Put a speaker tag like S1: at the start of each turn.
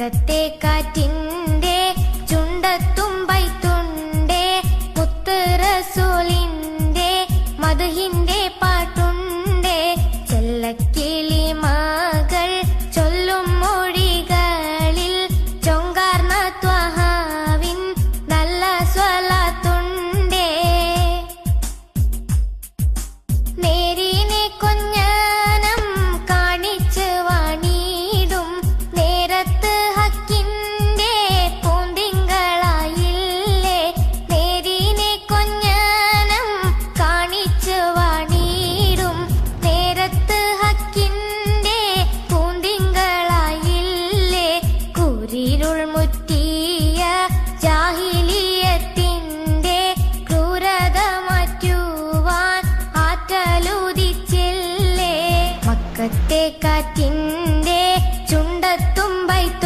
S1: മക്കത്തെ കാറ്റിന്റെ ചുണ്ടത്തുമ്പൈത്തുണ്ടേ മുത്ത് റസൂലിന്റെ മദ്ഹിന്റെ പാട്ടുണ്ടേ ചെല്ലക്കിളി മകൾ ചൊല്ലും മൊഴികളിൽ ചൊങ്കാർന്ന ത്വഹാവിൻ നല്ല സ്വലാത്തുണ്ടേ നേരിനെ കൊഞ്ഞനം കാണിച്ച് വാണിടും നേരത്ത് ഹക്കിന്റെ പൂന്തിങ്കളായില്ലേ നേരിനെ കൊഞ്ഞനം കാണിച്ച് വാണിടും നേരത്ത് ഹക്കിന്റെ പൂന്തിങ്കളായില്ലേ കുരിരുൾ മുറ്റിയ ജാഹിലിയത്തിന്റെ ക്രൂരത മാറ്റുവാൻ ആറ്റലുദിച്ചില്ലേ മക്കത്തെ കാറ്റിൻ